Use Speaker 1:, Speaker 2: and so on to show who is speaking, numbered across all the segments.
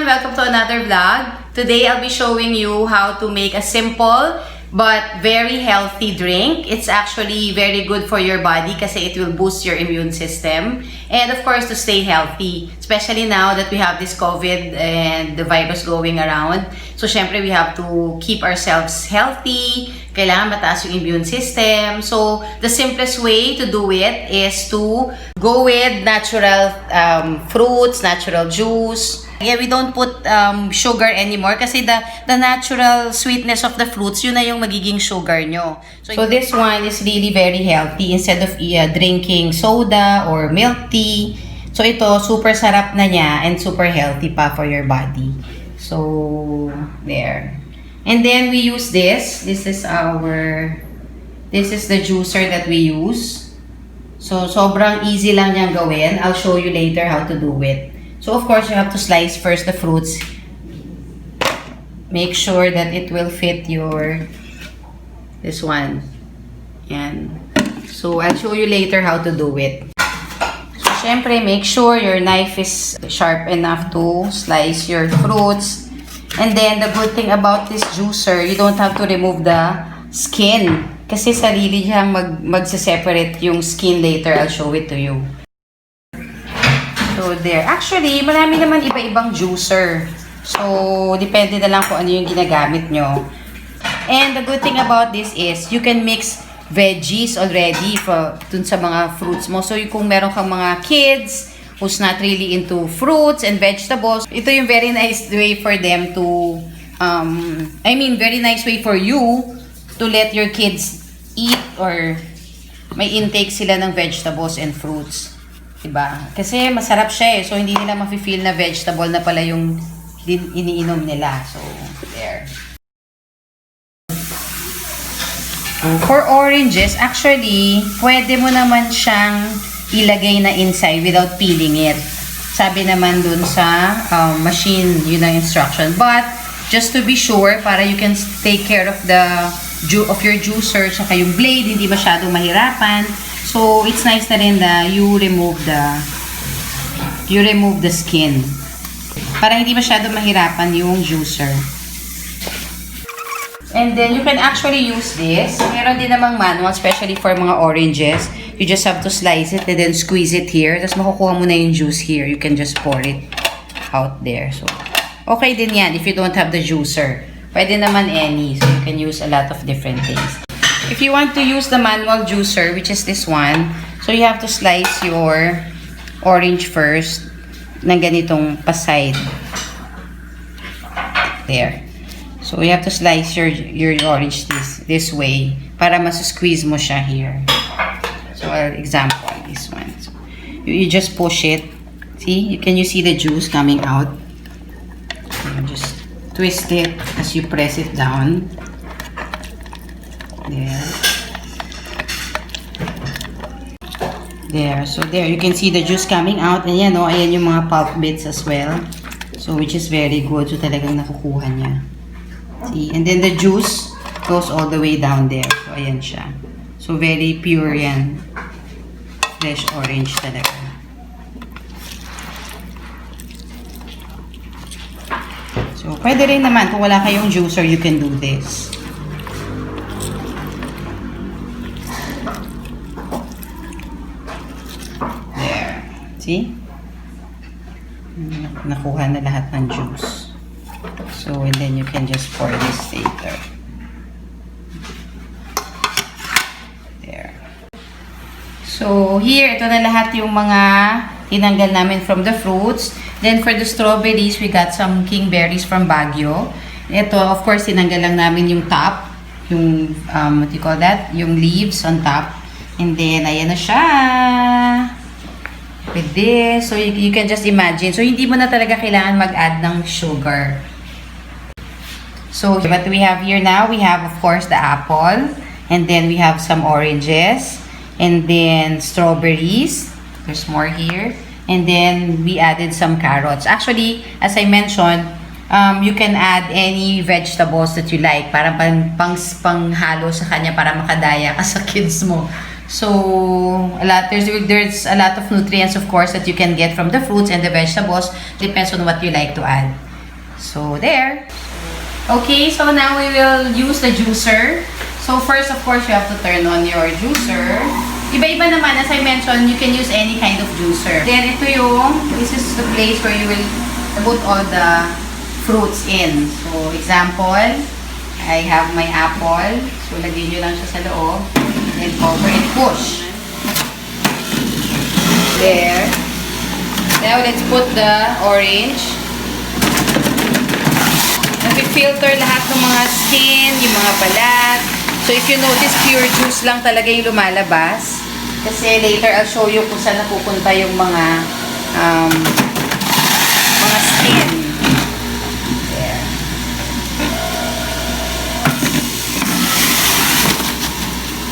Speaker 1: everyone! Welcome to another vlog. Today, I'll be showing you how to make a simple but very healthy drink. It's actually very good for your body kasi it will boost your immune system. And of course, to stay healthy. Especially now that we have this COVID and the virus going around. So, syempre, we have to keep ourselves healthy. Kailangan mataas yung immune system. So, the simplest way to do it is to go with natural fruits, natural juice. Yeah, we don't put sugar anymore kasi the natural sweetness of the fruits, yun na yung magiging sugar nyo. So this one is really very healthy instead of drinking soda or milk tea. So ito, super sarap na niya and super healthy pa for your body. So, there. And then we use this. This is the juicer that we use. So, sobrang easy lang niyang gawin. I'll show you later how to do it. So, of course, you have to slice first the fruits. Make sure that it will fit this one. Yan. So, I'll show you later how to do it. So, syempre, make sure your knife is sharp enough to slice your fruits. And then, the good thing about this juicer, you don't have to remove the skin. Kasi sarili diyang magse-separate yung skin later. I'll show it to you. So, there. Actually, marami naman iba-ibang juicer. So, depende na lang kung ano yung ginagamit nyo. And the good thing about this is, you can mix veggies already dun sa mga fruits mo. So, kung meron kang mga kids who's not really into fruits and vegetables, ito yung very nice way for them to, very nice way for you to let your kids eat or may intake sila ng vegetables and fruits. Diba? Kasi masarap siya eh. So, hindi nila mafe-feel na vegetable na pala yung iniinom nila. So, there. For oranges, actually, pwede mo naman siyang ilagay na inside without peeling it. Sabi naman dun sa machine, yun ang instruction. But, just to be sure, para you can take care of your juicer, saka yung blade, hindi masyadong mahirapan. So, it's nice na rin na you remove the skin. Para hindi masyadong mahirapan yung juicer. And then, you can actually use this. Meron din namang manual, especially for mga oranges. You just have to slice it and then squeeze it here. Tapos makukuha mo na yung juice here. You can just pour it out there. So, okay din yan if you don't have the juicer. Pwede naman any. So, you can use a lot of different things. If you want to use the manual juicer, which is this one, so you have to slice your orange first ng ganitong pa-side. There. So you have to slice your orange this way para mas-squeeze mo siya here. So example, this one. So, you just push it. See? Can you see the juice coming out? You just twist it as you press it down. There. There. So there, you can see the juice coming out. And yan, oh, ayan yung mga pulp bits as well. So, which is very good. So, talagang nakukuha niya. See? And then the juice goes all the way down there. So, ayan siya. So, very pure yan. Fresh orange talaga. So, pwede rin naman. Kung wala kayong juicer, you can do this. See? Nakuha na lahat ng juice. So, and then you can just pour this later. There. So, here, ito na lahat yung mga tinanggal namin from the fruits. Then, for the strawberries, we got some king berries from Baguio. Ito, of course, tinanggal lang namin yung top. Yung, what do you call that? Yung leaves on top. And then, ayan na siya. With this. So, you can just imagine. So, hindi mo na talaga kailangan mag-add ng sugar. So, what we have here now, we have, of course, the apple. And then, we have some oranges. And then, strawberries. There's more here. And then, we added some carrots. Actually, as I mentioned, you can add any vegetables that you like. Para panghalo sa kanya para makadaya ka sa kids mo. So, there's a lot of nutrients, of course, that you can get from the fruits and the vegetables. Depends on what you like to add. So, there. Okay, so now we will use the juicer. So, first, of course, you have to turn on your juicer. Iba-iba naman, as I mentioned, you can use any kind of juicer. Then, this is the place where you will put all the fruits in. So, example, I have my apple. So, lagyan nyo lang siya sa loob. Then, cover and push. There. Now, let's put the orange. Nag-filter lahat ng mga skin, yung mga balat. So, if you notice, pure juice lang talaga yung lumalabas. Kasi later, I'll show you kung saan napupunta yung mga skin. There.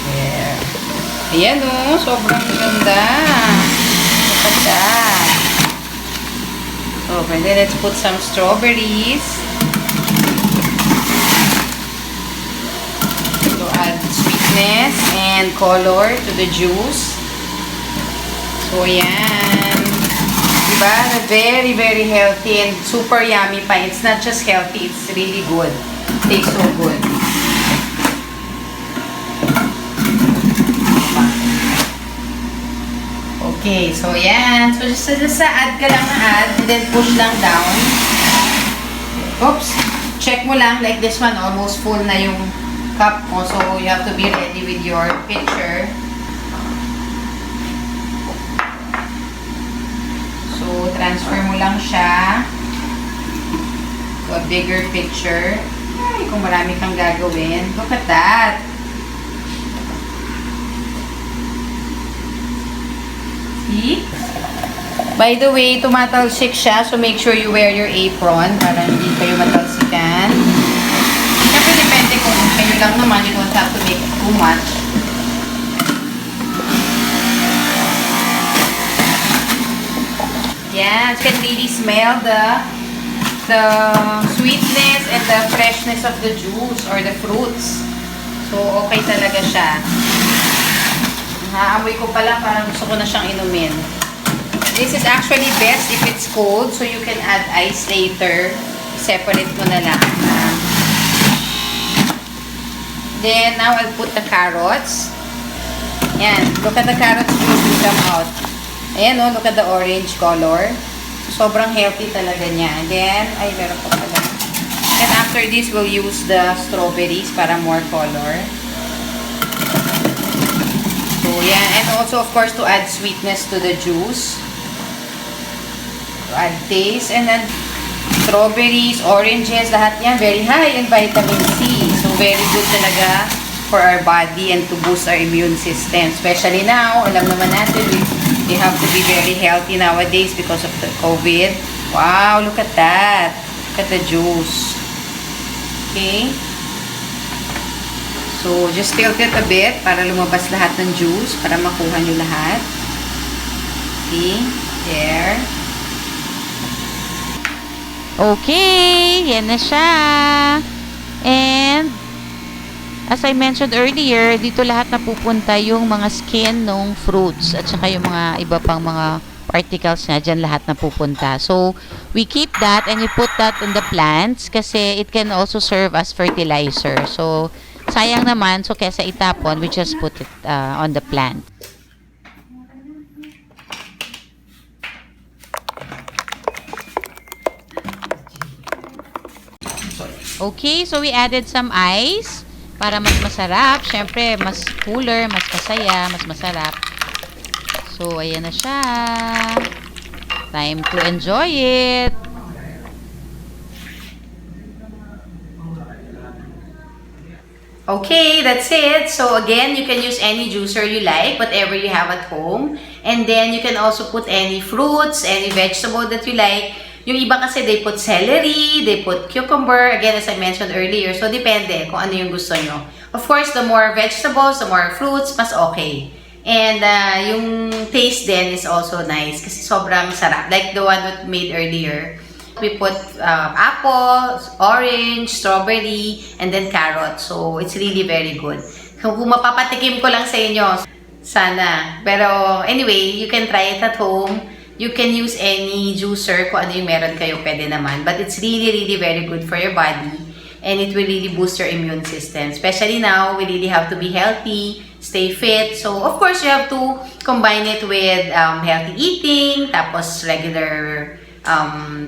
Speaker 1: There. Ayan o, sobrang ganda. Look at that. So, and then let's put some strawberries. To add sweetness and color to the juice. So, ayan. Diba? Very, very healthy and super yummy pa. It's not just healthy, it's really good. It tastes so good. Okay, so ayan. So, just add ka lang na add and then push lang down. Oops. Check mo lang, like this one, almost full na yung cup mo. So, you have to be ready with your pitcher. So, transfer mo lang siya to a bigger pitcher. Ay, kung marami kang gagawin. Look at that. See? By the way, tumatalsik siya. So, make sure you wear your apron para hindi kayo matalsikan. Siyempre, depende kung kayo lang naman. You don't have to make too much. Yeah, you can really smell the sweetness and the freshness of the juice or the fruits. So, okay talaga siya. Naamoy ko pala, parang gusto ko na siyang inumin. This is actually best if it's cold, so you can add ice later. Separate mo na lang. Then, now I'll put the carrots. Ayan, look at the carrots juice will come out. Ayan o, look at the orange color. So, sobrang healthy talaga niya. And then, ay, meron pa pala. And after this, we'll use the strawberries para more color. So, yeah. And also, of course, to add sweetness to the juice. To add taste. And then, strawberries, oranges, lahat yan, very high in vitamin C. So, very good talaga for our body and to boost our immune system. Especially now, alam naman natin, we have to be very healthy nowadays because of the COVID. Wow, look at that. Look at the juice. Okay. So, just tilt it a bit para lumabas lahat ng juice, para makuha nyo lahat. See? There.
Speaker 2: Okay, yan na siya. And, as I mentioned earlier, dito lahat napupunta yung mga skin ng fruits at saka yung mga iba pang mga particles na dyan lahat napupunta. So, we keep that and we put that on the plants kasi it can also serve as fertilizer. So, sayang naman, so kesa itapon, we just put it on the plant. Okay, so we added some ice para mas masarap. Siyempre, mas cooler, mas masaya, mas masarap. So, ayan na siya. Time to enjoy it.
Speaker 1: Okay, that's it. So again, you can use any juicer you like, whatever you have at home. And then you can also put any fruits, any vegetable that you like. Yung iba kasi they put celery, they put cucumber, again as I mentioned earlier. So depende kung ano yung gusto nyo. Of course, the more vegetables, the more fruits, mas okay. And yung taste din is also nice kasi sobrang sarap. Like the one that we made earlier. We put apple, orange, strawberry, and then carrot. So, it's really very good. Kung mapapatikim ko lang sa inyo, sana. Pero, anyway, you can try it at home. you can use any juicer, kung ano yung meron kayo, pwede naman. But it's really, really very good for your body. And it will really boost your immune system. Especially now, we really have to be healthy, stay fit. So, of course, you have to combine it with healthy eating, tapos regular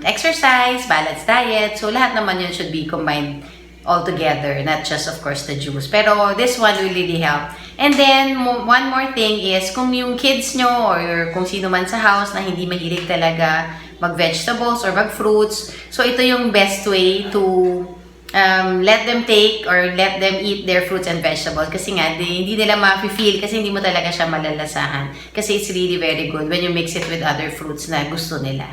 Speaker 1: exercise, balanced diet. So, lahat naman yun should be combined all together, not just, of course, the juice. Pero this one will really help. And then, one more thing is, kung yung kids nyo or kung sino man sa house na hindi mahilig talaga mag-vegetables or mag-fruits, so ito yung best way to let them take or let them eat their fruits and vegetables. Kasi nga, hindi nila ma-feel kasi hindi mo talaga siya malalasahan. Kasi it's really very good when you mix it with other fruits na gusto nila.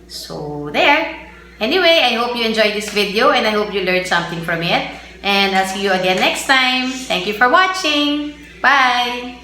Speaker 1: So, there. Anyway, I hope you enjoyed this video and I hope you learned something from it. And I'll see you again next time. Thank you for watching. Bye!